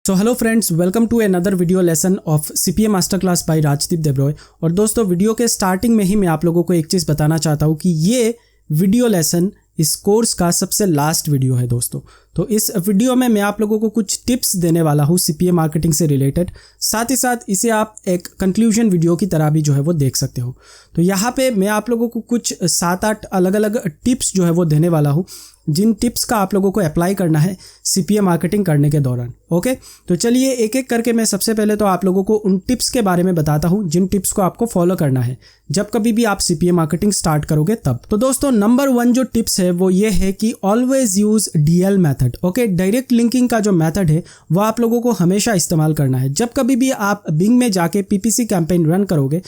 So hello friends, welcome to another video lesson of CPA master class by Rajdeep Debroy. और दोस्तों, video के starting में ही मैं आप लोगों को एक चीज़ बताना चाहता हूँ कि ये वीडियो लेसन इस कोर्स का सबसे लास्ट वीडियो है दोस्तों। तो इस वीडियो में मैं आप लोगों को कुछ टिप्स देने वाला हूँ सीपीए मार्केटिंग से रिलेटेड। साथ ही साथ इसे आप एक कंक्लूजन वीडियो की तरह भी जो है वो देख सकते हो। तो यहाँ पे मैं आप लोगों को कुछ 7-8 अलग अलग टिप्स जो है वो देने वाला हूँ, जिन टिप्स का आप लोगों को अप्लाई करना है सीपीए मार्केटिंग करने के दौरान। ओके, तो चलिए एक एक करके मैं सबसे पहले तो आप लोगों को उन टिप्स के बारे में बताता हूं जिन टिप्स को आपको फॉलो करना है जब कभी भी आप सीपीए मार्केटिंग स्टार्ट करोगे तब। तो दोस्तों, नंबर 1 जो टिप्स है वो ये है कि always use DL method. Okay, direct linking का जो मेथड है वो आप लोगों को हमेशा इस्तेमाल करना है। जब कभी भी आप बिंग में जाके पीपीसी कैंपेन रन करोगे,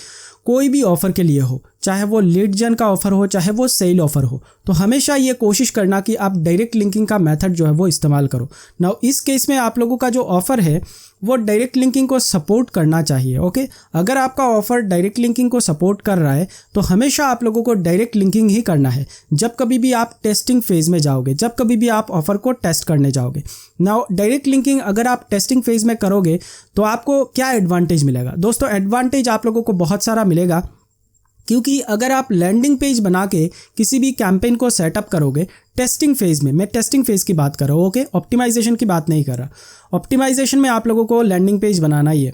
कोई भी ऑफर के लिए हो, चाहे वो लीड जन का ऑफर हो, चाहे वो सेल ऑफर हो, तो हमेशा ये कोशिश करना कि आप डायरेक्ट लिंकिंग का मेथड जो है वो इस्तेमाल करो। नाउ इस केस में आप लोगों का जो ऑफर है वो डायरेक्ट लिंकिंग को सपोर्ट करना चाहिए। ओके, अगर आपका ऑफर डायरेक्ट लिंकिंग को सपोर्ट कर रहा है तो हमेशा आप लोगों को डायरेक्ट लिंकिंग ही करना है जब कभी भी आप टेस्टिंग फेज में जाओगे, जब कभी भी आप ऑफर को टेस्ट करने जाओगे। नाउ डायरेक्ट लिंकिंग अगर आप टेस्टिंग फेज में करोगे तो आपको क्या एडवांटेज मिलेगा दोस्तों? एडवांटेज आप लोगों को बहुत सारा मिलेगा, क्योंकि अगर आप लैंडिंग पेज बना के किसी भी कैंपेन को सेटअप करोगे टेस्टिंग फेज में, मैं टेस्टिंग फेज की बात कर रहा हूँ, ओके, ऑप्टिमाइजेशन की बात नहीं कर रहा। ऑप्टिमाइजेशन में आप लोगों को लैंडिंग पेज बनाना ही है।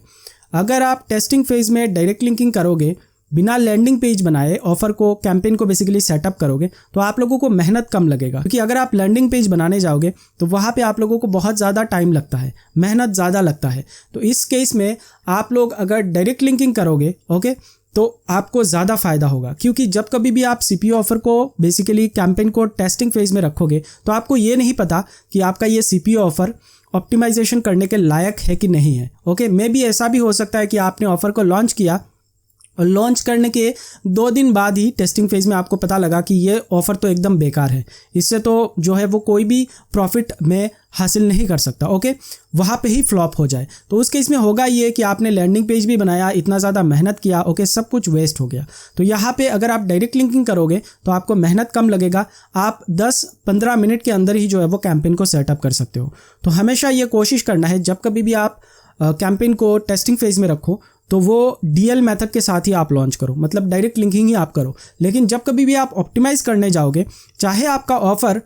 अगर आप टेस्टिंग फेज में डायरेक्ट लिंकिंग करोगे, बिना लैंडिंग पेज बनाए ऑफर को, कैंपेन को बेसिकली सेटअप करोगे, तो आप लोगों को मेहनत कम लगेगा। क्योंकि अगर आप लैंडिंग पेज बनाने जाओगे तो वहाँ पे आप लोगों को बहुत ज़्यादा टाइम लगता है, मेहनत ज़्यादा लगता है। तो इस केस में आप लोग अगर डायरेक्ट लिंकिंग करोगे, ओके, तो आपको ज़्यादा फायदा होगा। क्योंकि जब कभी भी आप सीपीओ ऑफर को बेसिकली कैंपेन को टेस्टिंग फेज में रखोगे तो आपको ये नहीं पता कि आपका ये सीपीओ ऑफर ऑप्टिमाइजेशन करने के लायक है कि नहीं है। ओके, मे भी ऐसा भी हो सकता है कि आपने ऑफर को लॉन्च किया और लॉन्च करने के 2 दिन बाद ही टेस्टिंग फेज में आपको पता लगा कि ये ऑफर तो एकदम बेकार है, इससे तो जो है वो कोई भी प्रॉफिट में हासिल नहीं कर सकता। ओके, वहाँ पे ही फ्लॉप हो जाए। तो उस केस में होगा ये कि आपने लैंडिंग पेज भी बनाया, इतना ज़्यादा मेहनत किया, ओके, सब कुछ वेस्ट हो गया। तो यहाँ पे अगर आप डायरेक्ट लिंकिंग करोगे तो आपको मेहनत कम लगेगा, आप 10-15 मिनट के अंदर ही जो है वो कैंपेन को सेटअप कर सकते हो। तो हमेशा ये कोशिश करना है जब कभी भी आप कैंपेन को टेस्टिंग फेज में रखो तो वो डीएल मेथड के साथ ही आप लॉन्च करो, मतलब डायरेक्ट लिंकिंग ही आप करो। लेकिन जब कभी भी आप ऑप्टिमाइज करने जाओगे, चाहे आपका ऑफर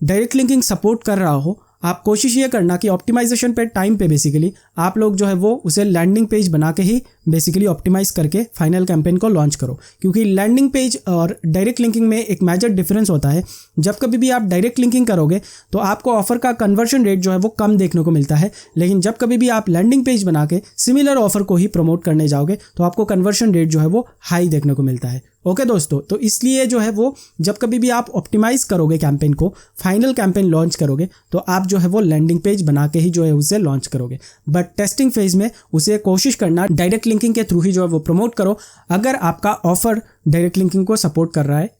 डायरेक्ट लिंकिंग सपोर्ट कर रहा हो, आप कोशिश ये करना कि ऑप्टिमाइजेशन पे टाइम पे बेसिकली आप लोग जो है वो उसे लैंडिंग पेज बना के ही बेसिकली ऑप्टिमाइज करके फाइनल कैंपेन को लॉन्च करो। क्योंकि लैंडिंग पेज और डायरेक्ट लिंकिंग में एक मेजर डिफरेंस होता है। जब कभी भी आप डायरेक्ट लिंकिंग करोगे तो आपको ऑफर का कन्वर्शन रेट जो है वो कम देखने को मिलता है, लेकिन जब कभी भी आप लैंडिंग पेज बना के सिमिलर ऑफर को ही प्रमोट करने जाओगे तो आपको कन्वर्शन रेट जो है वो हाई देखने को मिलता है। ओके दोस्तों, तो इसलिए जो है वो जब कभी भी आप ऑप्टिमाइज करोगे कैंपेन को, फाइनल कैंपेन लॉन्च करोगे, तो आप जो है वो लैंडिंग पेज बना के ही जो है उसे लॉन्च करोगे। बट टेस्टिंग फेज में उसे कोशिश करना डायरेक्ट लिंकिंग के थ्रू ही जो है वो प्रमोट करो, अगर आपका ऑफर डायरेक्ट लिंकिंग को सपोर्ट कर रहा है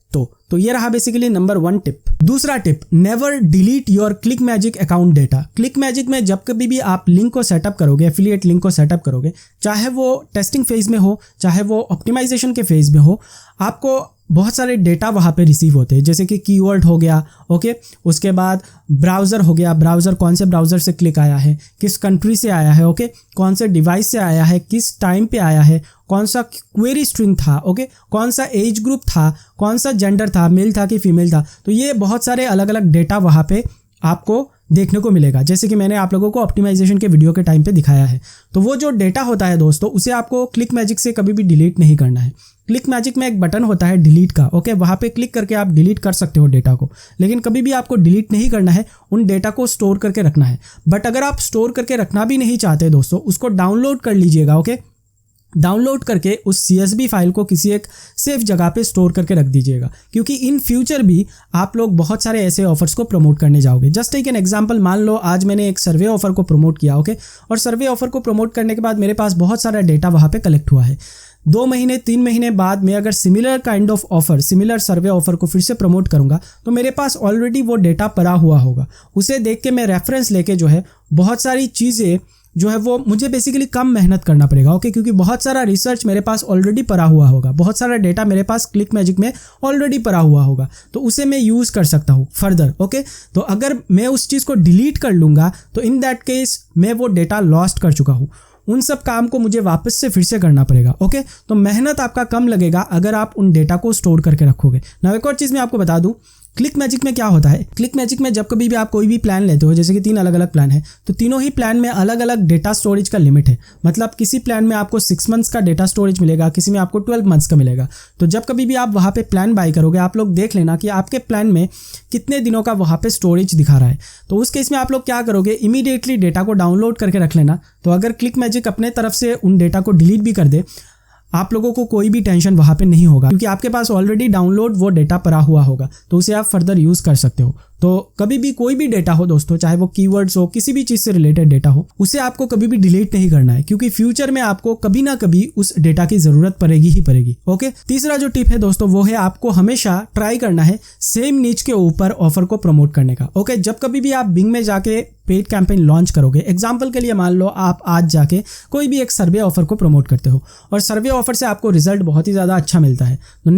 तो ये रहा बेसिकली नंबर 1 टिप। दूसरा tip, never delete your click magic account data. Click magic में जब कभी भी आप लिंक को सेटअप करोगे, एफिलिएट लिंक को सेटअप करोगे, चाहे वो टेस्टिंग फेज में हो, चाहे वो ऑप्टिमाइजेशन के फेज में हो, आपको बहुत सारे डेटा वहाँ पे रिसीव होते हैं, जैसे कि कीवर्ड हो गया, ओके, उसके बाद ब्राउज़र हो गया, ब्राउज़र कौन से ब्राउज़र से क्लिक आया है, किस कंट्री से आया है, ओके, कौन से डिवाइस से आया है, किस टाइम पे आया है, कौन सा क्वेरी स्ट्रिंग था, ओके, कौन सा एज ग्रुप था, कौन सा जेंडर था, मेल था कि फीमेल था। तो ये बहुत सारे अलग अलग डेटा वहाँ पे आपको देखने को मिलेगा, जैसे कि मैंने आप लोगों को ऑप्टिमाइजेशन के वीडियो के टाइम पे दिखाया है। तो वो जो डेटा होता है दोस्तों, उसे आपको क्लिक मैजिक से कभी भी डिलीट नहीं करना है। क्लिक मैजिक में एक बटन होता है डिलीट का, ओके, वहाँ पे क्लिक करके आप डिलीट कर सकते हो डेटा को, लेकिन कभी भी आपको डिलीट नहीं करना है, उन डेटा को स्टोर करके रखना है। बट अगर आप स्टोर करके रखना भी नहीं चाहते दोस्तों, उसको डाउनलोड कर लीजिएगा। ओके, डाउनलोड करके उस CSV फाइल को किसी एक सेफ जगह पे स्टोर करके रख दीजिएगा, क्योंकि इन फ्यूचर भी आप लोग बहुत सारे ऐसे ऑफर्स को प्रमोट करने जाओगे। जस्ट टेक एन एग्जांपल, मान लो आज मैंने एक सर्वे ऑफर को प्रमोट किया, ओके, और सर्वे ऑफर को प्रमोट करने के बाद मेरे पास बहुत सारा डेटा वहाँ पे कलेक्ट हुआ है। 2 महीने 3 महीने बाद मैं अगर similar kind of offer, similar survey offer को फिर से प्रमोट करूंगा तो मेरे पास ऑलरेडी वो डेटा पड़ा हुआ होगा। उसे देख के मैं रेफरेंस लेके जो है बहुत सारी चीज़ें जो है वो मुझे बेसिकली कम मेहनत करना पड़ेगा, ओके, क्योंकि बहुत सारा रिसर्च मेरे पास ऑलरेडी पड़ा हुआ होगा, बहुत सारा डेटा मेरे पास क्लिक मैजिक में ऑलरेडी पड़ा हुआ होगा, तो उसे मैं यूज़ कर सकता हूँ फर्दर, ओके। तो अगर मैं उस चीज़ को डिलीट कर लूँगा तो इन दैट केस मैं वो डेटा लॉस्ट कर चुका हूँ, उन सब काम को मुझे वापस से फिर से करना पड़ेगा, ओके। तो मेहनत आपका कम लगेगा अगर आप उन डेटा को स्टोर करके रखोगे। ना एक और चीज़ मैं आपको बता दूं, क्लिक मैजिक में क्या होता है, क्लिक मैजिक में जब कभी भी आप कोई भी प्लान लेते हो, जैसे कि 3 अलग अलग प्लान है, तो तीनों ही प्लान में अलग अलग डेटा स्टोरेज का लिमिट है। मतलब किसी प्लान में आपको 6 मंथ्स का डेटा स्टोरेज मिलेगा, किसी में आपको 12 मंथ्स का मिलेगा। तो जब कभी भी आप वहाँ पे प्लान बाय करोगे, आप लोग देख लेना कि आपके प्लान में कितने दिनों का वहाँ पे स्टोरेज दिखा रहा है। तो उस केस में आप लोग क्या करोगे, इमीडिएटली डेटा को डाउनलोड करके रख लेना। तो अगर क्लिक मैजिक अपने तरफ से उन डेटा को डिलीट भी कर दे, आप लोगों को कोई भी टेंशन वहाँ पे नहीं होगा, क्योंकि आपके पास ऑलरेडी डाउनलोड वो डेटा पड़ा हुआ होगा, तो उसे आप फर्दर यूज़ कर सकते हो। तो कभी भी कोई भी डेटा हो दोस्तों, चाहे वो कीवर्ड्स हो, किसी भी चीज़ से रिलेटेड डेटा हो, उसे आपको कभी भी डिलीट नहीं करना है, क्योंकि फ्यूचर में आपको कभी ना कभी उस डेटा की ज़रूरत पड़ेगी ही पड़ेगी, ओके। तीसरा जो टिप है दोस्तों वो है आपको हमेशा ट्राई करना है सेम नीच के ऊपर ऑफर को प्रमोट करने का, ओके। जब कभी भी आप बिंग में जाके पेड कैंपेन लॉन्च करोगे, एग्जाम्पल के लिए मान लो आप आज जाके कोई भी एक सर्वे ऑफर को प्रमोट करते हो और सर्वे ऑफर से आपको रिजल्ट बहुत ही ज़्यादा अच्छा मिलता है, तो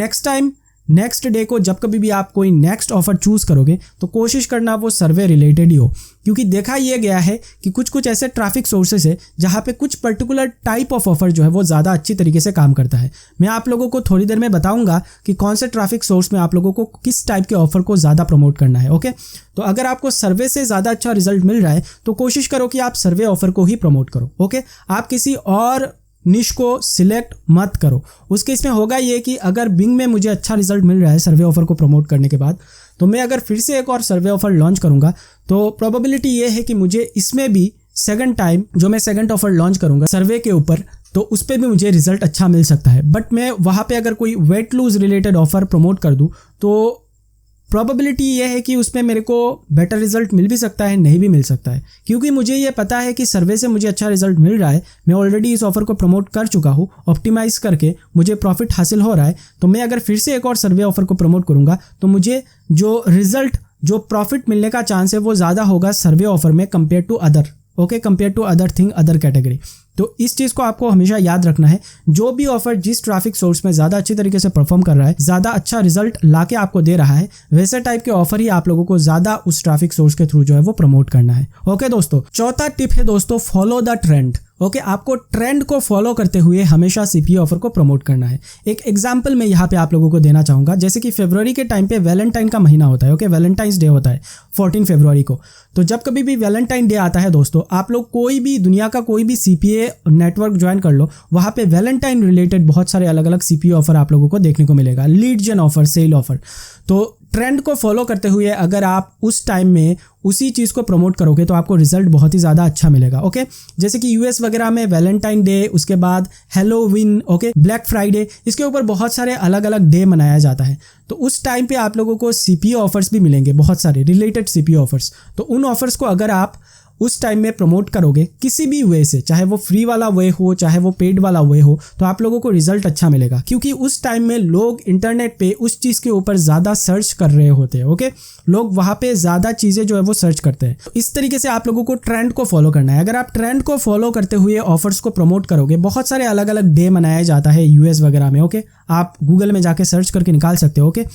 नेक्स्ट डे को जब कभी भी आप कोई नेक्स्ट ऑफर चूज करोगे तो कोशिश करना वो सर्वे रिलेटेड ही हो, क्योंकि देखा यह गया है कि कुछ ऐसे ट्रैफिक सोर्सेस है जहां पे कुछ पर्टिकुलर टाइप ऑफ ऑफर जो है वो ज़्यादा अच्छी तरीके से काम करता है। मैं आप लोगों को थोड़ी देर में बताऊंगा कि कौन से ट्रैफिक सोर्स में आप लोगों को किस टाइप के ऑफर को ज़्यादा प्रमोट करना है, ओके। तो अगर आपको सर्वे से ज़्यादा अच्छा रिजल्ट मिल रहा है तो कोशिश करो कि आप सर्वे ऑफर को ही प्रमोट करो, ओके। आप किसी और निश को सिलेक्ट मत करो। उसके इसमें होगा ये कि अगर बिंग में मुझे अच्छा रिजल्ट मिल रहा है सर्वे ऑफर को प्रमोट करने के बाद, तो मैं अगर फिर से एक और सर्वे ऑफर लॉन्च करूंगा तो प्रोबेबिलिटी ये है कि मुझे इसमें भी सेकंड टाइम जो मैं सेकंड ऑफर लॉन्च करूंगा सर्वे के ऊपर, तो उस पर भी मुझे रिजल्ट अच्छा मिल सकता है। बट मैं वहाँ पे अगर कोई wait lose related offer promote कर दूँ तो प्रोबेबिलिटी ये है कि उसमें मेरे को बेटर रिजल्ट मिल भी सकता है, नहीं भी मिल सकता है, क्योंकि मुझे ये पता है कि सर्वे से मुझे अच्छा रिजल्ट मिल रहा है, मैं ऑलरेडी इस ऑफर को प्रमोट कर चुका हूँ, ऑप्टिमाइज करके मुझे प्रॉफिट हासिल हो रहा है। तो मैं अगर फिर से एक और सर्वे ऑफर को प्रमोट करूँगा तो मुझे जो प्रॉफिट मिलने का चांस है वो ज़्यादा होगा सर्वे ऑफर में compare to other, okay, compare to other thing, other category. तो इस चीज़ को आपको हमेशा याद रखना है, जो भी ऑफर जिस ट्रैफिक सोर्स में ज़्यादा अच्छी तरीके से परफॉर्म कर रहा है, ज़्यादा अच्छा रिजल्ट लाके आपको दे रहा है, वैसे टाइप के ऑफर ही आप लोगों को ज़्यादा उस ट्रैफिक सोर्स के थ्रू जो है वो प्रमोट करना है, ओके दोस्तों। चौथा टिप है दोस्तों, फॉलो द ट्रेंड, ओके। आपको ट्रेंड को फॉलो करते हुए हमेशा सीपीए ऑफर को प्रमोट करना है। एक एग्जांपल मैं यहाँ पे आप लोगों को देना चाहूँगा, जैसे कि फरवरी के टाइम पे वैलेंटाइन का महीना होता है, ओके, वैलेंटाइंस डे होता है 14 फरवरी को। तो जब कभी भी वैलेंटाइन डे आता है दोस्तों, आप लोग कोई भी दुनिया का कोई भी सीपीए नेटवर्क ज्वाइन कर लो, वहाँ पे वैलेंटाइन रिलेटेड बहुत सारे अलग अलग सीपीए ऑफर आप लोगों को देखने को मिलेगा, lead gen offer, sale offer. तो ट्रेंड को फॉलो करते हुए अगर आप उस टाइम में उसी चीज़ को प्रमोट करोगे तो आपको रिजल्ट बहुत ही ज़्यादा अच्छा मिलेगा, ओके। जैसे कि यूएस वगैरह में वैलेंटाइन डे, उसके बाद हैलोवीन, ओके, ब्लैक फ्राइडे, इसके ऊपर बहुत सारे अलग अलग डे मनाया जाता है। तो उस टाइम पे आप लोगों को सीपीए ऑफर्स भी मिलेंगे, बहुत सारे रिलेटेड सीपीए ऑफर्स। तो उन ऑफर्स को अगर आप उस टाइम में प्रमोट करोगे किसी भी वे से, चाहे वो फ्री वाला वे हो, चाहे वो पेड वाला वे हो, तो आप लोगों को रिजल्ट अच्छा मिलेगा, क्योंकि उस टाइम में लोग इंटरनेट पे उस चीज़ के ऊपर ज़्यादा सर्च कर रहे होते हैं, ओके। लोग वहाँ पे ज़्यादा चीज़ें जो है वो सर्च करते हैं। तो इस तरीके से आप लोगों को ट्रेंड को फॉलो करना है। अगर आप ट्रेंड को फॉलो करते हुए ऑफर्स को प्रमोट करोगे, बहुत सारे अलग अलग डे मनाया जाता है यूएस वगैरह में, ओके, आप गूगल में जाके सर्च करके निकाल सकते हो, ओके।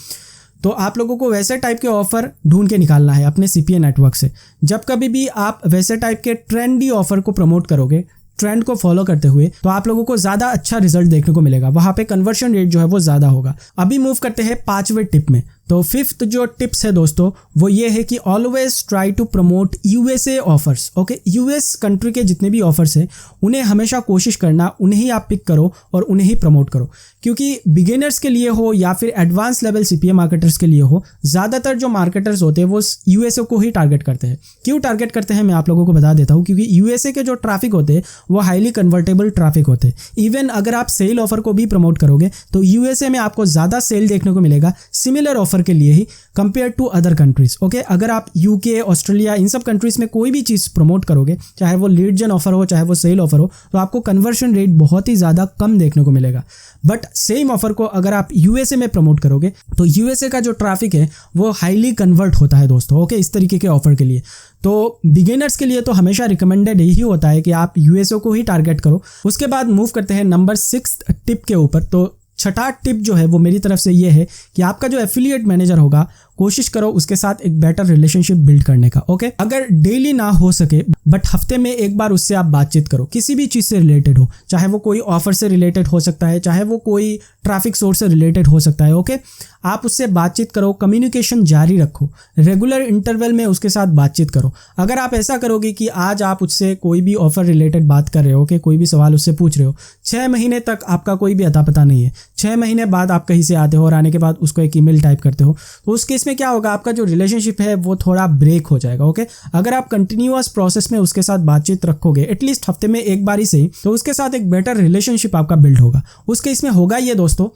तो आप लोगों को वैसे टाइप के ऑफर ढूंढ के निकालना है अपने सीपीए नेटवर्क से। जब कभी भी आप वैसे टाइप के ट्रेंडी ऑफर को प्रमोट करोगे, ट्रेंड को फॉलो करते हुए, तो आप लोगों को ज़्यादा अच्छा रिजल्ट देखने को मिलेगा, वहाँ पे कन्वर्शन रेट जो है वो ज़्यादा होगा। अभी मूव करते हैं 5वें टिप में। तो फिफ्थ जो टिप्स है दोस्तों वो ये है कि always try to promote USA offers, okay. US country के जितने भी ऑफर्स हैं उन्हें हमेशा कोशिश करना उन्हें ही आप पिक करो और उन्हें ही प्रमोट करो, क्योंकि बिगिनर्स के लिए हो या फिर एडवांस लेवल सीपीए मार्केटर्स के लिए हो, ज़्यादातर जो मार्केटर्स होते हैं वो यूएसए को ही टारगेट करते हैं। क्यों टारगेट करते हैं मैं आप लोगों को बता देता हूँ, क्योंकि यूएसए के जो ट्रैफिक होते हैं वो हाईली कन्वर्टेबल ट्रैफिक होते हैं। इवन अगर आप सेल ऑफर को भी प्रमोट करोगे तो यूएसए में आपको ज़्यादा सेल देखने को मिलेगा सिमिलर ऑफर ऑफर के लिए ही compare to other countries. Okay, अगर आप यूके, ऑस्ट्रेलिया, इन सब कंट्रीज में कोई भी चीज़ प्रमोट करोगे, चाहे वो लीड जन ऑफर हो, चाहे वो सेल ऑफर हो, तो आपको कन्वर्शन रेट बहुत ही ज़्यादा कम देखने को मिलेगा। बट सेम ऑफर को अगर आप यूएसए में प्रमोट करोगे तो यूएसए का जो ट्रैफिक है वो हाईली कन्वर्ट होता है दोस्तों। ओके, इस तरीके के ऑफर के लिए तो बिगिनर्स के लिए तो हमेशा रिकमेंडेड यही होता है कि आप यूएसए को ही टारगेट करो। उसके बाद मूव करते हैं नंबर 6 टिप के ऊपर। तो छठा टिप जो है वो मेरी तरफ से ये है कि आपका जो एफिलिएट मैनेजर होगा, कोशिश करो उसके साथ एक बेटर रिलेशनशिप बिल्ड करने का। ओके, अगर डेली ना हो सके बट हफ्ते में एक बार उससे आप बातचीत करो, किसी भी चीज़ से रिलेटेड हो, चाहे वो कोई ऑफर से रिलेटेड हो सकता है, चाहे वो कोई ट्रैफिक सोर्स से रिलेटेड हो सकता है। ओके, आप उससे बातचीत करो, कम्युनिकेशन जारी रखो, रेगुलर इंटरवल में उसके साथ बातचीत करो। अगर आप ऐसा करोगे कि आज आप उससे कोई भी ऑफर रिलेटेड बात कर रहे हो, ओके, कोई भी सवाल उससे पूछ रहे हो, 6 महीने तक आपका कोई भी अता पता नहीं है, 6 महीने बाद आप कहीं से आते हो और आने के बाद उसको एक ईमेल टाइप करते हो, तो उस केस में क्या होगा, आपका जो रिलेशनशिप है वो थोड़ा ब्रेक हो जाएगा। ओके, अगर आप कंटिन्यूअस प्रोसेस में उसके साथ बातचीत रखोगे एटलीस्ट हफ्ते में एक बार ही सही, तो उसके साथ एक बेटर रिलेशनशिप आपका बिल्ड होगा। उस केस में होगा ये दोस्तों,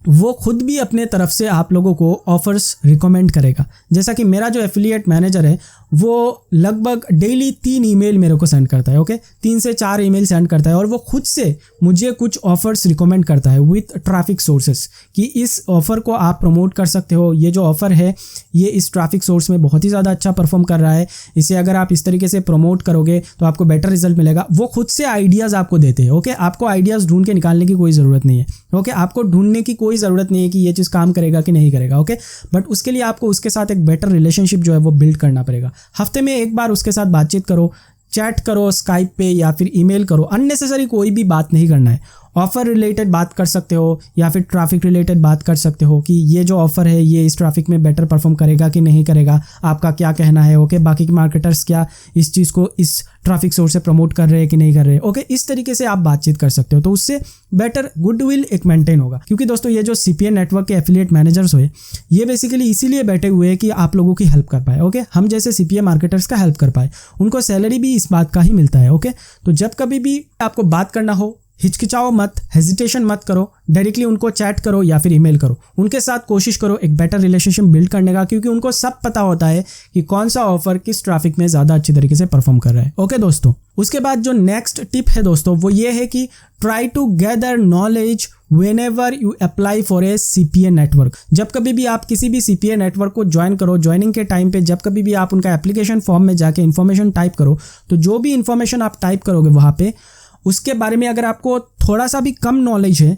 वो खुद भी अपने तरफ से आप लोगों को ऑफर्स रिकमेंड करेगा। जैसा कि मेरा जो एफिलिएट मैनेजर है वो लगभग डेली 3 ईमेल मेरे को सेंड करता है। ओके, 3 से 4 ईमेल सेंड करता है और वो खुद से मुझे कुछ ऑफर्स रिकमेंड करता है विथ ट्रैफिक सोर्सेस कि इस ऑफर को आप प्रमोट कर सकते हो, ये जो ऑफर है ये इस ट्रैफिक सोर्स में बहुत ही ज़्यादा अच्छा परफॉर्म कर रहा है, इसे अगर आप इस तरीके से प्रमोट करोगे तो आपको बेटर रिजल्ट मिलेगा। वो खुद से आइडियाज़ आपको देते हैं। ओके, आपको आइडियाज़ ढूंढ के निकालने की कोई ज़रूरत नहीं है। ओके, आपको ढूंढने की कोई ज़रूरत नहीं है कि ये चीज़ काम करेगा कि नहीं करेगा। ओके, बट उसके लिए आपको उसके साथ एक बेटर रिलेशनशिप जो है वो बिल्ड करना पड़ेगा। हफ्ते में एक बार उसके साथ बातचीत करो, चैट करो स्काइप पे या फिर ईमेल करो। अननेसेसरी कोई भी बात नहीं करना है। ऑफर रिलेटेड बात कर सकते हो या फिर ट्रैफिक रिलेटेड बात कर सकते हो कि ये जो ऑफर है ये इस ट्रैफिक में बेटर परफॉर्म करेगा कि नहीं करेगा, आपका क्या कहना है। ओके, बाकी के मार्केटर्स क्या इस चीज़ को इस ट्रैफिक सोर्स से प्रमोट कर रहे हैं कि नहीं कर रहे हैं। ओके, इस तरीके से आप बातचीत कर सकते हो, तो उससे बेटर गुडविल एक मेंटेन होगा। क्योंकि दोस्तों ये जो सीपीए नेटवर्क के एफिलिएट मैनेजर्स हुए ये बेसिकली इसीलिए बैठे हुए हैं कि आप लोगों की हेल्प कर पाए। ओके, हम जैसे सीपीए मार्केटर्स का हेल्प कर पाए, उनको सैलरी भी इस बात का ही मिलता है। ओके, तो जब कभी भी आपको बात करना हो, हिचकिचाओ मत, हेजिटेशन मत करो, डायरेक्टली उनको चैट करो या फिर ईमेल करो। उनके साथ कोशिश करो एक बेटर रिलेशनशिप बिल्ड करने का, क्योंकि उनको सब पता होता है कि कौन सा ऑफर किस ट्रैफिक में ज़्यादा अच्छी तरीके से परफॉर्म कर रहा है। ओके दोस्तों, उसके बाद जो नेक्स्ट टिप है दोस्तों वो ये है कि try to gather knowledge whenever you apply for a CPA network. जब कभी भी आप किसी भी सीपीए नेटवर्क को ज्वाइन करो, ज्वाइनिंग के टाइम पे जब कभी भी आप उनका एप्लीकेशन फॉर्म में जाके इन्फॉर्मेशन टाइप करो, तो जो भी इन्फॉर्मेशन आप टाइप करोगे वहाँ पे उसके बारे में अगर आपको थोड़ा सा भी कम नॉलेज है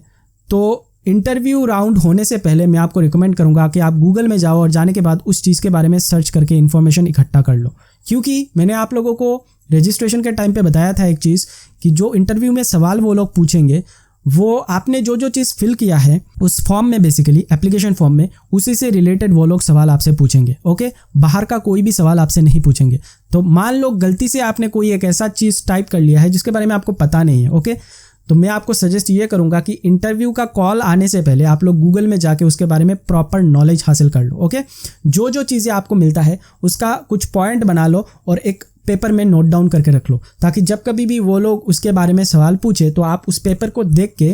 तो इंटरव्यू राउंड होने से पहले मैं आपको रिकमेंड करूंगा कि आप गूगल में जाओ और जाने के बाद उस चीज़ के बारे में सर्च करके इन्फॉर्मेशन इकट्ठा कर लो। क्योंकि मैंने आप लोगों को रजिस्ट्रेशन के टाइम पे बताया था एक चीज़ कि जो इंटरव्यू में सवाल वो लोग पूछेंगे वो आपने जो जो चीज़ फिल किया है उस फॉर्म में, बेसिकली एप्लीकेशन फॉर्म में, उसी से रिलेटेड वो लोग सवाल आपसे पूछेंगे। ओके, बाहर का कोई भी सवाल आपसे नहीं पूछेंगे। तो मान लो गलती से आपने कोई एक ऐसा चीज़ टाइप कर लिया है जिसके बारे में आपको पता नहीं है। ओके, तो मैं आपको सजेस्ट ये करूंगा कि इंटरव्यू का कॉल आने से पहले आप लोग गूगल में जाके उसके बारे में प्रॉपर नॉलेज हासिल कर लो। ओके, जो जो चीज़ें आपको मिलता है उसका कुछ पॉइंट बना लो और एक पेपर में नोट डाउन करके रख लो, ताकि जब कभी भी वो लोग उसके बारे में सवाल पूछे तो आप उस पेपर को देख के,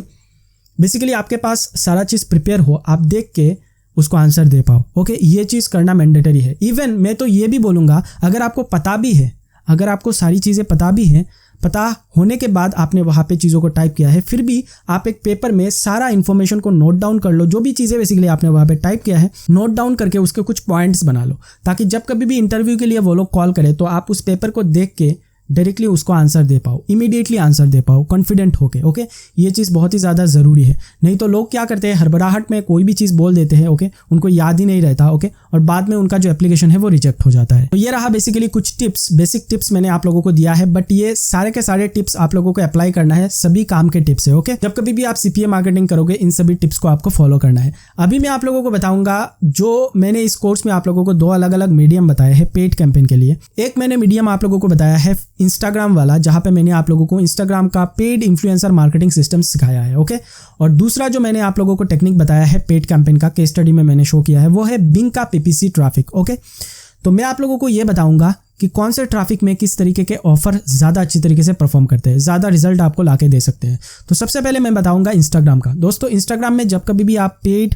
बेसिकली आपके पास सारा चीज़ प्रिपेयर हो, आप देख के उसको आंसर दे पाओ। ओके, ये चीज़ करना मैंडेटरी है। इवन मैं तो ये भी बोलूँगा, अगर आपको पता भी है, अगर आपको सारी चीज़ें पता भी हैं, पता होने के बाद आपने वहाँ पे चीज़ों को टाइप किया है, फिर भी आप एक पेपर में सारा इन्फॉर्मेशन को नोट डाउन कर लो। जो भी चीज़ें बेसिकली आपने वहाँ पे टाइप किया है नोट डाउन करके उसके कुछ पॉइंट्स बना लो, ताकि जब कभी भी इंटरव्यू के लिए वो लोग कॉल करें तो आप उस पेपर को देख के डायरेक्टली उसको आंसर दे पाओ, इमीडिएटली आंसर दे पाओ कॉन्फिडेंट होके। ओके, ये चीज़ बहुत ही ज़्यादा ज़रूरी है। नहीं तो लोग क्या करते हैं, हड़बड़ाहट में कोई भी चीज़ बोल देते हैं। ओके, उनको याद ही नहीं रहता। ओके, और बाद में उनका जो एप्लीकेशन है वो रिजेक्ट हो जाता है। तो ये रहा बेसिकली कुछ टिप्स, बेसिक टिप्स मैंने आप लोगों को दिया है, बट ये सारे के सारे टिप्स आप लोगों को अप्लाई करना है, सभी काम के टिप्स है। ओके, जब कभी भी आप सीपीए मार्केटिंग करोगे इन सभी टिप्स को आपको फॉलो करना है। अभी मैं आप लोगों को बताऊंगा, जो मैंने इस कोर्स में आप लोगों को 2 अलग अलग मीडियम बताए हैं पेड कैंपेन के लिए। एक मैंने मीडियम आप लोगों को बताया है इंस्टाग्राम वाला, जहां पे मैंने आप लोगों को इंस्टाग्राम का पेड इन्फ्लुएंसर मार्केटिंग सिस्टम सिखाया है। ओके, और दूसरा जो मैंने आप लोगों को टेक्निक बताया है पेड कैंपेन का, केस स्टडी में मैंने शो किया है, वो है बिंग का पीपीसी ट्रैफिक। ओके, तो मैं आप लोगों को ये बताऊंगा कि कौन से ट्रैफिक में किस तरीके के ऑफर ज़्यादा अच्छी तरीके से परफॉर्म करते हैं, ज़्यादा रिजल्ट आपको लाके दे सकते हैं। तो सबसे पहले मैं बताऊंगा इंस्टाग्राम का। दोस्तों, इंस्टाग्राम में जब कभी भी आप पेड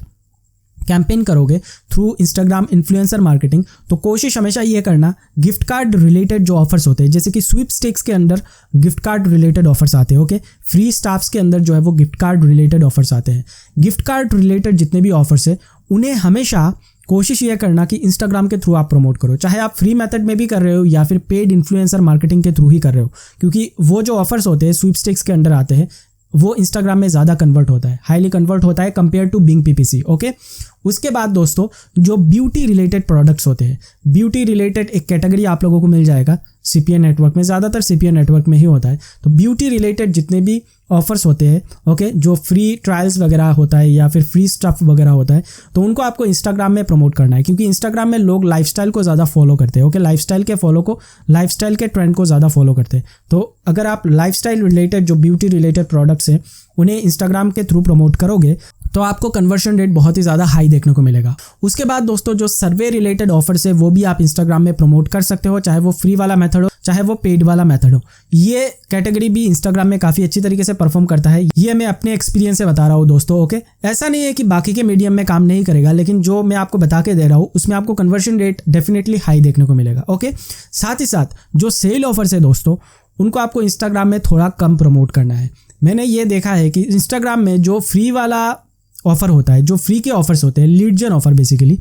कैंपेन करोगे थ्रू इंस्टाग्राम इन्फ्लुएंसर मार्केटिंग, तो कोशिश हमेशा ये करना गिफ्ट कार्ड रिलेटेड जो ऑफर्स होते हैं, जैसे कि स्वीपस्टेक्स के अंदर गिफ्ट कार्ड रिलेटेड ऑफर्स आते हैं, ओके, फ्री स्टाफ्स के अंदर जो है वो गिफ्ट कार्ड रिलेटेड ऑफर्स आते हैं। गिफ्ट कार्ड रिलेटेड जितने भी ऑफर्स है उन्हें हमेशा कोशिश ये करना कि इंस्टाग्राम के थ्रू आप प्रमोट करो, चाहे आप फ्री मेथड में भी कर रहे हो या फिर पेड इन्फ्लुएंसर मार्केटिंग के थ्रू ही कर रहे हो, क्योंकि वो जो ऑफर्स होते हैं स्वीपस्टेक्स के अंडर आते हैं वो इंस्टाग्राम में ज़्यादा कन्वर्ट होता है, हाईली कन्वर्ट होता है compare to Bing PPC, okay. उसके बाद दोस्तों जो ब्यूटी रिलेटेड प्रोडक्ट्स होते हैं, ब्यूटी रिलेटेड एक कैटेगरी आप लोगों को मिल जाएगा सीपीएन नेटवर्क में, ज़्यादातर सीपीएन नेटवर्क में ही होता है। तो ब्यूटी रिलेटेड जितने भी ऑफर्स होते हैं, ओके, जो फ्री ट्रायल्स वगैरह होता है या फिर फ्री स्टफ वगैरह होता है, तो उनको आपको इंस्टाग्राम में प्रमोट करना है, क्योंकि इंस्टाग्राम में लोग लाइफस्टाइल को ज़्यादा फॉलो करते हैं, ओके, लाइफस्टाइल के ट्रेंड को ज़्यादा फॉलो करते हैं। तो अगर आप लाइफस्टाइल रिलेटेड जो ब्यूटी रिलेटेड प्रोडक्ट्स हैं उन्हें इंस्टाग्राम के थ्रू प्रमोट करोगे तो आपको कन्वर्शन रेट बहुत ही ज़्यादा हाई देखने को मिलेगा। उसके बाद दोस्तों जो सर्वे रिलेटेड ऑफर्स है वो भी आप इंस्टाग्राम में प्रमोट कर सकते हो, चाहे वो फ्री वाला मेथड हो चाहे वो पेड वाला मेथड हो। ये कैटेगरी भी इंस्टाग्राम में काफ़ी अच्छी तरीके से परफॉर्म करता है, ये मैं अपने एक्सपीरियंस से बता रहा हूँ दोस्तों, ओके। ऐसा नहीं है कि बाकी के मीडियम में काम नहीं करेगा, लेकिन जो मैं आपको बता के दे रहा हूँ उसमें आपको कन्वर्शन रेट डेफिनेटली हाई देखने को मिलेगा, ओके। साथ ही साथ जो सेल ऑफर्स है दोस्तों उनको आपको इंस्टाग्राम में थोड़ा कम प्रमोट करना है। मैंने ये देखा है कि इंस्टाग्राम में जो फ्री वाला ऑफर होता है, जो फ्री के ऑफर्स होते हैं, लीड जेन ऑफर बेसिकली,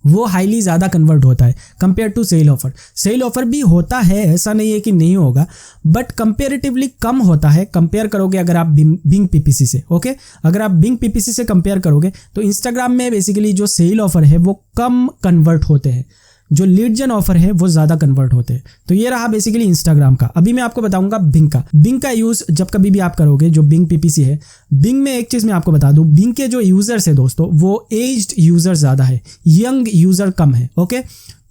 वो हाईली ज़्यादा कन्वर्ट होता है compare to sale offer. Sale offer भी होता है, ऐसा नहीं है कि नहीं होगा, बट कंपेरेटिवली कम होता है कंपेयर करोगे अगर आप बिंग पीपीसी से, ओके। अगर आप बिंग पीपीसी से कंपेयर करोगे तो इंस्टाग्राम में बेसिकली जो सेल ऑफर है वो कम कन्वर्ट होते हैं, जो लीड जेन ऑफर है वो ज़्यादा कन्वर्ट होते हैं। तो ये रहा बेसिकली इंस्टाग्राम का। अभी मैं आपको बताऊंगा बिंग का यूज़ जब कभी भी आप करोगे, जो बिंग पीपीसी है। बिंग में एक चीज़ मैं आपको बता दूं, बिंग के जो यूज़र्स है दोस्तों वो एज्ड यूज़र ज़्यादा है, यंग यूज़र कम है, ओके।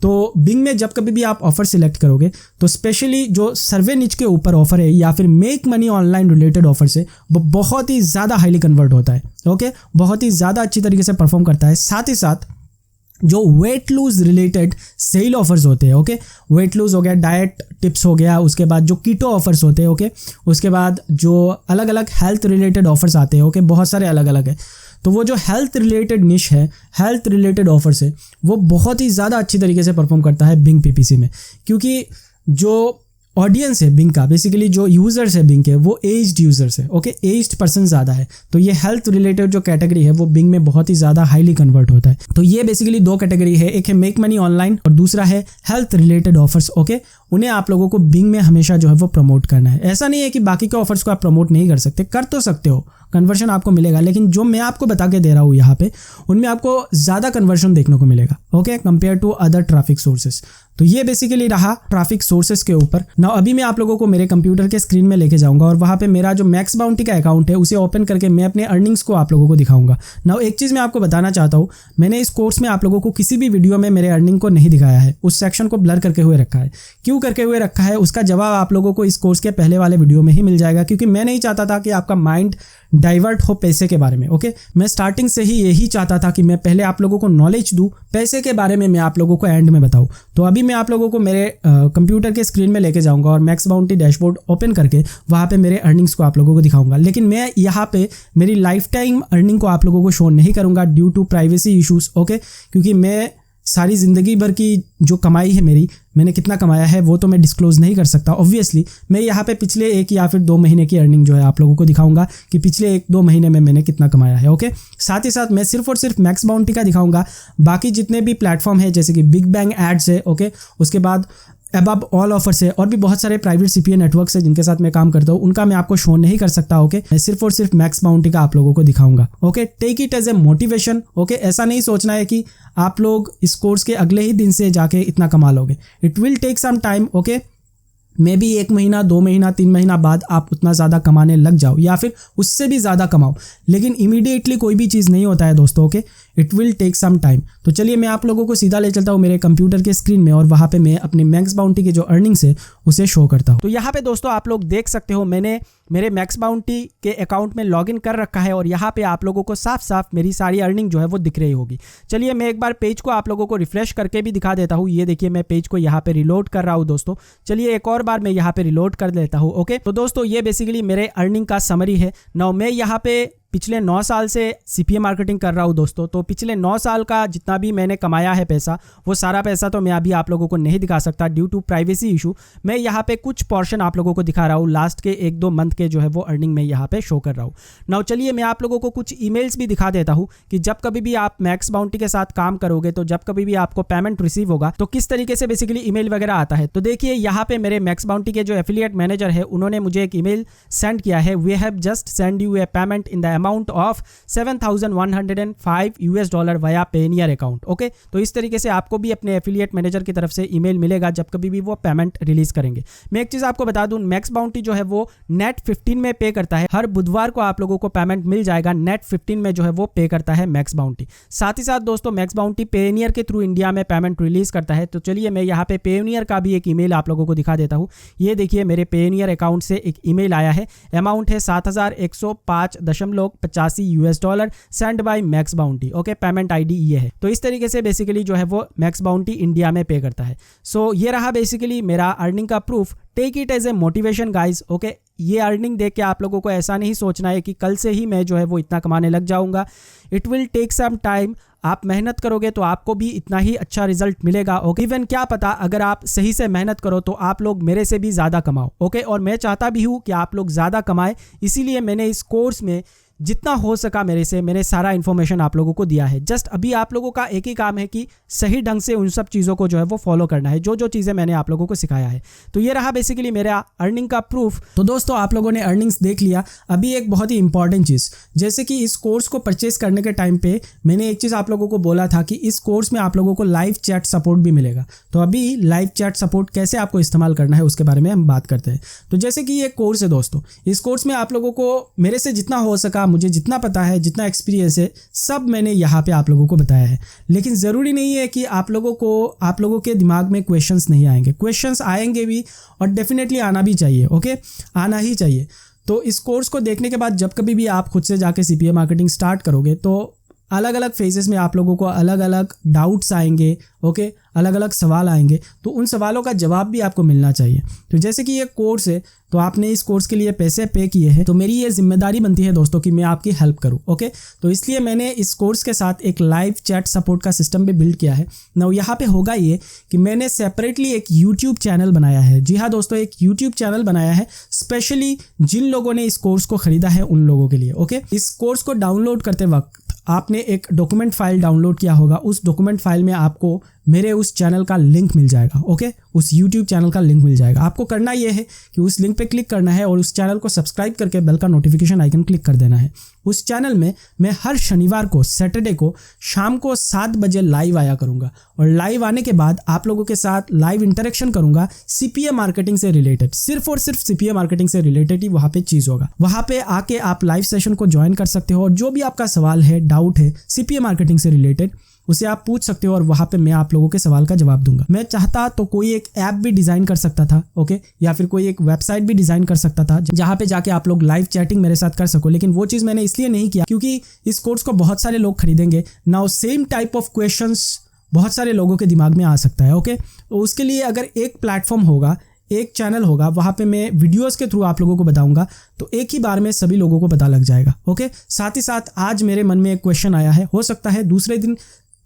तो बिंग में जब कभी भी आप ऑफर सिलेक्ट करोगे तो स्पेशली जो सर्वे निच के ऊपर ऑफर है या फिर make money online related offer है वो बहुत ही ज़्यादा हाईली कन्वर्ट होता है, ओके, बहुत ही ज़्यादा अच्छी तरीके से परफॉर्म करता है। साथ ही साथ जो weight lose related sale offers होते हैं, ओके, वेट लूज हो गया, डाइट टिप्स हो गया, उसके बाद जो कीटो ऑफर्स होते हैं, ओके, उसके बाद जो अलग अलग हेल्थ रिलेटेड ऑफर्स आते हैं, ओके, बहुत सारे अलग अलग है। तो वो जो हेल्थ रिलेटेड निश है, हेल्थ रिलेटेड ऑफर्स है, वो बहुत ही ज़्यादा अच्छी तरीके से परफॉर्म करता है बिंग पीपीसी में, क्योंकि जो ऑडियंस है बिंग का, बेसिकली जो यूजर्स है बिंग के वो एज्ड यूजर्स है, ओके, एज्ड पर्सन ज़्यादा है। तो ये हेल्थ रिलेटेड जो कैटेगरी है वो बिंग में बहुत ही ज़्यादा हाईली कन्वर्ट होता है। तो ये बेसिकली दो कैटेगरी है, एक है मेक मनी ऑनलाइन और दूसरा है हेल्थ रिलेटेड ऑफर्स, ओके। उन्हें आप लोगों को बिंग में हमेशा जो है वो प्रमोट करना है। ऐसा नहीं है कि बाकी के ऑफर्स को आप प्रमोट नहीं कर सकते, कर तो सकते हो, कन्वर्शन आपको मिलेगा, लेकिन जो मैं आपको बता के दे रहा हूँ यहाँ पे उनमें आपको ज़्यादा कन्वर्शन देखने को मिलेगा, okay, compare to other traffic sources. तो ये बेसिकली रहा ट्रैफिक सोर्सेस के ऊपर। नाउ अभी मैं आप लोगों को मेरे कंप्यूटर के स्क्रीन में लेके जाऊंगा और वहाँ पे मेरा जो मैक्स बाउंटी का अकाउंट है उसे ओपन करके मैं अपने अर्निंग्स को आप लोगों को दिखाऊंगा। नाउ एक चीज़ मैं आपको बताना चाहता हूँ, मैंने इस कोर्स में आप लोगों को किसी भी वीडियो में मेरे अर्निंग को नहीं दिखाया है, उस सेक्शन को ब्लर करके हुए रखा है। क्यों करके हुए रखा है उसका जवाब आप लोगों को इस कोर्स के पहले वाले वीडियो में ही मिल जाएगा, क्योंकि मैं नहीं चाहता था कि आपका माइंड डाइवर्ट हो पैसे के बारे में, ओके। मैं स्टार्टिंग से ही यही चाहता था कि मैं पहले आप लोगों को नॉलेज दूं, पैसे के बारे में मैं आप लोगों को एंड में बताऊं। तो अभी मैं आप लोगों को मेरे कंप्यूटर के स्क्रीन में लेके जाऊंगा और मैक्स बाउंटी डैशबोर्ड ओपन करके वहाँ पे मेरे अर्निंग्स को आप लोगों को दिखाऊंगा। लेकिन मैं यहाँ पे मेरी लाइफ टाइम अर्निंग को आप लोगों को शो नहीं करूँगा due to privacy issues, okay, क्योंकि मैं सारी ज़िंदगी भर की जो कमाई है मेरी, मैंने कितना कमाया है वो तो मैं डिस्क्लोज़ नहीं कर सकता ऑब्वियसली। मैं यहाँ पे पिछले 1 या फिर 2 महीने की अर्निंग जो है आप लोगों को दिखाऊंगा कि पिछले 1-2 महीने में मैंने कितना कमाया है, ओके। साथ ही साथ मैं सिर्फ और सिर्फ मैक्स बाउंटी का दिखाऊंगा, बाकी जितने भी प्लेटफॉर्म है जैसे कि बिग बैंग एड्स है, ओके, उसके बाद अबव ऑल ऑफर्स है और भी बहुत सारे प्राइवेट सीपीए नेटवर्क्स है जिनके साथ मैं काम करता हूँ, उनका मैं आपको शो नहीं कर सकता, ओके। मैं सिर्फ और सिर्फ मैक्स बाउंटी का आप लोगों को दिखाऊंगा, okay. Take it as a motivation, okay. ऐसा नहीं सोचना है कि आप लोग इस कोर्स के अगले ही दिन से जाके इतना कमा लोगे। It will take some time, okay. Maybe 1 महीना, 2 महीना, 3 महीना बाद आप उतना ज़्यादा कमाने लग जाओ या फिर उससे भी ज़्यादा कमाओ, लेकिन इमीडिएटली कोई भी चीज़ नहीं होता है दोस्तों, okay. It will take some time. तो चलिए मैं आप लोगों को सीधा ले चलता हूँ मेरे कंप्यूटर के स्क्रीन में और वहाँ पे मैं अपनी मैक्स बाउंटी के जो अर्निंग्स है उसे शो करता हूँ। तो यहाँ पे दोस्तों आप लोग देख सकते हो मैंने मेरे मैक्स बाउंटी के अकाउंट में लॉगिन कर रखा है और यहाँ पे आप लोगों को साफ साफ मेरी सारी अर्निंग जो है वो दिख रही होगी। चलिए मैं एक बार पेज को आप लोगों को रिफ्रेश करके भी दिखा देता हूँ। ये देखिए मैं पेज को यहाँ पे रिलोड कर रहा हूँ दोस्तों। चलिए एक और बार मैं यहाँ पे रिलोड कर लेता हूँ, ओके। तो दोस्तों ये बेसिकली मेरे अर्निंग का समरी है। नाउ मैं यहाँ पे पिछले 9 साल से CPA मार्केटिंग कर रहा हूँ दोस्तों। तो पिछले 9 साल का जितना भी मैंने कमाया है पैसा, वो सारा पैसा तो मैं अभी आप लोगों को नहीं दिखा सकता ड्यू टू प्राइवेसी इशू। मैं यहाँ पे कुछ पोर्शन आप लोगों को दिखा रहा हूँ, लास्ट के 1-2 मंथ के जो है वो अर्निंग मैं यहाँ पे शो कर रहा हूँ। नाउ चलिए मैं आप लोगों को कुछ ईमेल्स भी दिखा देता हूँ कि जब कभी भी आप मैक्स बाउंटी के साथ काम करोगे, तो जब कभी भी आपको पेमेंट रिसीव होगा तो किस तरीके से बेसिकली ईमेल वगैरह आता है। तो देखिए यहाँ पे मेरे मैक्स बाउंटी के जो एफिलिएट मैनेजर है, उन्होंने मुझे एक ईमेल सेंड किया है। We have just send you a payment in the amount of $7,105 via Payoneer account. Okay, तो इस तरीके से आपको भी अपने एफिलिएट मैनेजर की तरफ से ईमेल मिलेगा जब कभी भी वो पेमेंट रिलीज करेंगे। मैं एक चीज आपको बता दूं, मैक्स बाउंटी जो है वो नेट 15 में पे करता है। हर बुधवार को आप लोगों को पेमेंट मिल जाएगा, नेट 15 में जो है वो पे करता है मैक्स बाउंटी। साथ ही साथ दोस्तों मैक्स बाउंटी पेनियर के थ्रू इंडिया में पेमेंट रिलीज करता है। तो चलिए मैं यहाँ पे पेनियर का भी एक ईमेल आप लोगों को दिखा देता हूँ। ये देखिए मेरे पेनियर अकाउंट से एक ईमेल आया है, अमाउंट है $7,105.85 send by Max Bounty. Okay, payment ID ये है। तो इस तरीके से बेसिकली जो है वो मैक्स बाउंटी इंडिया में पे करता है। सो ये रहा बेसिकली मेरा अर्निंग का proof. Take it as a motivation guys. Okay, ये अर्निंग देख के आप लोगों को ऐसा नहीं सोचना है कि कल से ही मैं जो है वो इतना कमाने लग जाऊंगा। It will take some time. आप मेहनत करोगे तो आपको भी इतना ही अच्छा रिजल्ट मिलेगा। ओके, इवन क्या पता अगर आप सही से मेहनत करो तो आप लोग मेरे से भी ज़्यादा कमाओ। ओके, और मैं चाहता भी हूँ कि आप लोग ज़्यादा कमाएं, इसीलिए मैंने इस कोर्स में जितना हो सका मैंने सारा इन्फॉर्मेशन आप लोगों को दिया है। जस्ट अभी आप लोगों का एक ही काम है कि सही ढंग से उन सब चीज़ों को जो है वो फॉलो करना है, जो चीज़ें मैंने आप लोगों को सिखाया है। तो ये रहा बेसिकली मेरा अर्निंग का प्रूफ। तो दोस्तों आप लोगों ने अर्निंग्स देख लिया। अभी एक बहुत ही इंपॉर्टेंट चीज़, जैसे कि इस कोर्स को परचेस करने के टाइम पे मैंने एक चीज़ आप लोगों को बोला था कि इस कोर्स में आप लोगों को लाइव चैट सपोर्ट भी मिलेगा। तो अभी लाइव चैट सपोर्ट कैसे आपको इस्तेमाल करना है उसके बारे में हम बात करते हैं। तो जैसे कि ये कोर्स है दोस्तों, इस कोर्स में आप लोगों को मेरे से जितना हो सका, मुझे जितना पता है, जितना एक्सपीरियंस है, सब मैंने यहाँ पे आप लोगों को बताया है। लेकिन ज़रूरी नहीं है कि आप लोगों के दिमाग में क्वेश्चंस नहीं आएंगे। क्वेश्चंस आएंगे भी और डेफिनेटली आना भी चाहिए। ओके, आना ही चाहिए। तो इस कोर्स को देखने के बाद जब कभी भी आप खुद से जाके CPA मार्केटिंग स्टार्ट करोगे तो अलग अलग फेजेस में आप लोगों को अलग अलग डाउट्स आएंगे। ओके, अलग अलग सवाल आएंगे, तो उन सवालों का जवाब भी आपको मिलना चाहिए। तो जैसे कि ये कोर्स है, तो आपने इस कोर्स के लिए पैसे पे किए हैं, तो मेरी ये जिम्मेदारी बनती है दोस्तों कि मैं आपकी हेल्प करूं। ओके, तो इसलिए मैंने इस कोर्स के साथ एक लाइव चैट सपोर्ट का सिस्टम भी बिल्ड किया है। नाउ यहाँ पे होगा ये कि मैंने सेपरेटली एक यूट्यूब चैनल बनाया है। जी हाँ दोस्तों, एक यूट्यूब चैनल बनाया है स्पेशली जिन लोगों ने इस कोर्स को खरीदा है उन लोगों के लिए। ओके, इस कोर्स को डाउनलोड करते वक्त आपने एक डॉक्यूमेंट फाइल डाउनलोड किया होगा। उस डॉक्यूमेंट फाइल में आपको मेरे उस चैनल का लिंक मिल जाएगा। ओके, उस YouTube चैनल का लिंक मिल जाएगा। आपको करना यह है कि उस लिंक पे क्लिक करना है और उस चैनल को सब्सक्राइब करके बेल का नोटिफिकेशन आइकन क्लिक कर देना है। उस चैनल में मैं हर शनिवार को, सैटरडे को शाम को 7 बजे लाइव आया करूंगा और लाइव आने के बाद आप लोगों के साथ लाइव इंटरेक्शन करूंगा CPA मार्केटिंग से रिलेटेड। सिर्फ और सिर्फ CPA मार्केटिंग से रिलेटेड ही वहाँ पे चीज़ होगा। वहाँ पे आके आप लाइव सेशन को ज्वाइन कर सकते हो और जो भी आपका सवाल है, डाउट है CPA मार्केटिंग से रिलेटेड, उसे आप पूछ सकते हो और वहाँ पे मैं आप लोगों के सवाल का जवाब दूंगा। मैं चाहता तो कोई एक ऐप भी डिज़ाइन कर सकता था। ओके, या फिर कोई एक वेबसाइट भी डिज़ाइन कर सकता था जहाँ पे जाके आप लोग लाइव चैटिंग मेरे साथ कर सको, लेकिन वो चीज़ मैंने इसलिए नहीं किया क्योंकि इस कोर्स को बहुत सारे लोग खरीदेंगे। Now same type of questions बहुत सारे लोगों के दिमाग में आ सकता है। ओके, तो उसके लिए अगर एक प्लेटफॉर्म होगा, एक चैनल होगा, वहाँ पे मैं वीडियोस के थ्रू आप लोगों को बताऊंगा, तो एक ही बार में सभी लोगों को पता लग जाएगा। ओके, साथ ही साथ आज मेरे मन में एक क्वेश्चन आया है, हो सकता है दूसरे दिन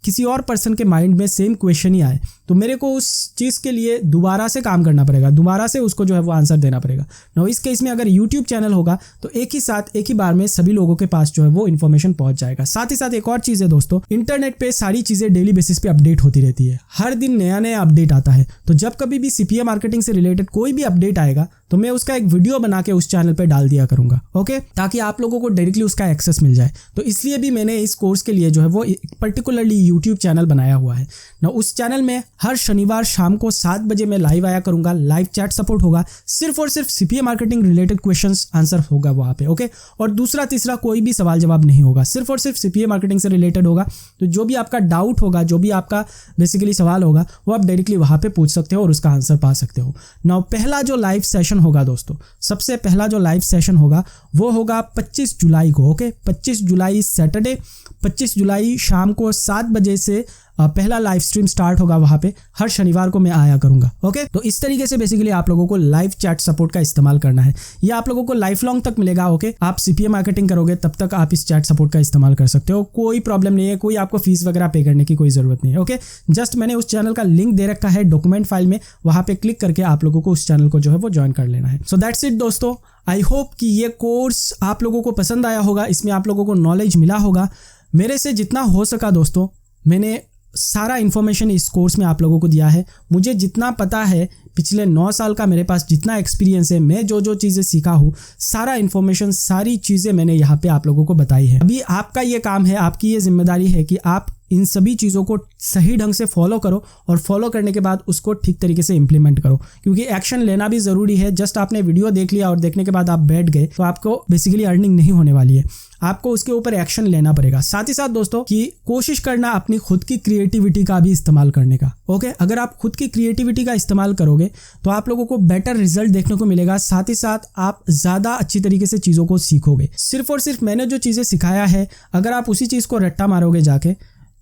किसी और पर्सन के माइंड में सेम क्वेश्चन ही आए, तो मेरे को उस चीज़ के लिए दोबारा से काम करना पड़ेगा, दोबारा से उसको जो है वो आंसर देना पड़ेगा। नो, इस केस में अगर यूट्यूब चैनल होगा तो एक ही साथ, एक ही बार में सभी लोगों के पास जो है वो इन्फॉर्मेशन पहुंच जाएगा। साथ ही साथ एक और चीज़ है दोस्तों, इंटरनेट पे सारी चीज़ें डेली बेसिस पे अपडेट होती रहती है। हर दिन नया नया अपडेट आता है। तो जब कभी भी CPA मार्केटिंग से रिलेटेड कोई भी अपडेट आएगा तो मैं उसका एक वीडियो बना के उस चैनल पे डाल दिया करूंगा। ओके, ताकि आप लोगों को डायरेक्टली उसका एक्सेस मिल जाए। तो इसलिए भी मैंने इस कोर्स के लिए जो है वो पर्टिकुलरली यूट्यूब चैनल बनाया हुआ है ना। उस चैनल में हर शनिवार शाम को 7 बजे मैं लाइव आया करूंगा, लाइव चैट सपोर्ट होगा, सिर्फ और सिर्फ CPA marketing related questions answer होगा वहाँ पे। ओके, और दूसरा तीसरा कोई भी सवाल जवाब नहीं होगा, सिर्फ और सिर्फ CPA मार्केटिंग से रिलेटेड होगा। तो जो भी आपका डाउट होगा, जो भी आपका बेसिकली सवाल होगा, वो आप डायरेक्टली वहाँ पे पूछ सकते हो और उसका आंसर पा सकते हो। नाउ पहला जो लाइव सेशन होगा दोस्तों, सबसे पहला जो लाइव सेशन होगा वो होगा 25 जुलाई को। ओके, 25 जुलाई सैटरडे, 25 जुलाई शाम को 7 बजे से पहला लाइव स्ट्रीम स्टार्ट होगा, वहां पे हर शनिवार को मैं आया करूंगा। ओके, तो इस तरीके से बेसिकली आप लोगों को लाइव चैट सपोर्ट का इस्तेमाल करना है। ये आप लोगों को लाइफ लॉन्ग तक मिलेगा। ओके, आप सीपीए मार्केटिंग करोगे तब तक आप इस चैट सपोर्ट का इस्तेमाल कर सकते हो, कोई प्रॉब्लम नहीं है, कोई आपको फीस वगैरह पे करने की कोई जरूरत नहीं है। ओके, जस्ट मैंने उस चैनल का लिंक दे रखा है डॉक्यूमेंट फाइल में, वहां पे क्लिक करके आप लोगों को उस चैनल को जो है वो ज्वाइन कर लेना है। सो दैट्स इट दोस्तों, आई होप कि ये कोर्स आप लोगों को पसंद आया होगा, इसमें आप लोगों को नॉलेज मिला होगा। मेरे से जितना हो सका दोस्तों, मैंने सारा इन्फॉर्मेशन इस कोर्स में आप लोगों को दिया है। मुझे जितना पता है, पिछले 9 साल का मेरे पास जितना एक्सपीरियंस है, मैं जो जो चीज़ें सीखा हूँ, सारा इन्फॉर्मेशन, सारी चीज़ें मैंने यहाँ पे आप लोगों को बताई है। अभी आपका ये काम है, आपकी ये जिम्मेदारी है कि आप इन सभी चीज़ों को सही ढंग से फॉलो करो और फॉलो करने के बाद उसको ठीक तरीके से इंप्लीमेंट करो, क्योंकि एक्शन लेना भी ज़रूरी है। जस्ट आपने वीडियो देख लिया और देखने के बाद आप बैठ गए तो आपको बेसिकली अर्निंग नहीं होने वाली है, आपको उसके ऊपर एक्शन लेना पड़ेगा। साथ ही साथ दोस्तों कि कोशिश करना अपनी खुद की क्रिएटिविटी का भी इस्तेमाल करने का। ओके, अगर आप खुद की क्रिएटिविटी का इस्तेमाल करोगे तो आप लोगों को बेटर रिजल्ट देखने को मिलेगा। साथ ही साथ आप ज़्यादा अच्छी तरीके से चीज़ों को सीखोगे। सिर्फ और सिर्फ मैंने जो चीज़ें सिखाया है, अगर आप उसी चीज़ को रट्टा मारोगे जाके,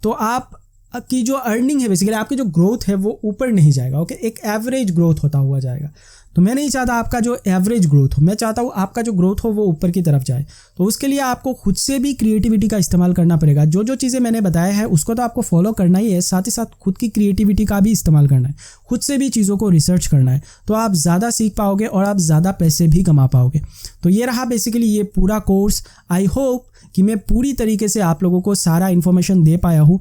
तो आप की जो अर्निंग है, बेसिकली आपकी जो ग्रोथ है, वो ऊपर नहीं जाएगा। ओके, एक एवरेज ग्रोथ होता हुआ जाएगा। तो मैं नहीं चाहता आपका जो एवरेज ग्रोथ हो, मैं चाहता हूँ आपका जो ग्रोथ हो वो ऊपर की तरफ जाए। तो उसके लिए आपको खुद से भी क्रिएटिविटी का इस्तेमाल करना पड़ेगा। जो जो चीज़ें मैंने बताया है उसको तो आपको फॉलो करना ही है, साथ ही साथ खुद की क्रिएटिविटी का भी इस्तेमाल करना है, खुद से भी चीज़ों को रिसर्च करना है, तो आप ज़्यादा सीख पाओगे और आप ज़्यादा पैसे भी कमा पाओगे। तो ये रहा बेसिकली ये पूरा कोर्स। आई होप कि मैं पूरी तरीके से आप लोगों को सारा इन्फॉर्मेशन दे पाया हूँ,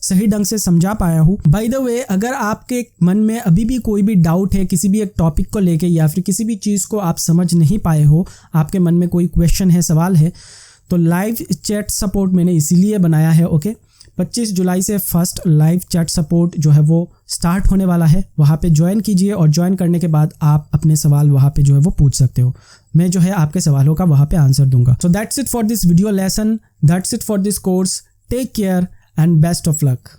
सही ढंग से समझा पाया हूँ। बाय द वे, अगर आपके मन में अभी भी कोई भी डाउट है किसी भी एक टॉपिक को लेके, या फिर किसी भी चीज़ को आप समझ नहीं पाए हो, आपके मन में कोई क्वेश्चन है, सवाल है, तो लाइव चैट सपोर्ट मैंने इसीलिए बनाया है। ओके, 25 जुलाई से फर्स्ट लाइव चैट सपोर्ट जो है वो स्टार्ट होने वाला है। वहाँ पे ज्वाइन कीजिए और ज्वाइन करने के बाद आप अपने सवाल वहाँ पे जो है वो पूछ सकते हो। मैं जो है आपके सवालों का वहाँ पे आंसर दूंगा। So that's it for this video lesson, that's it for this course. Take care and best of luck.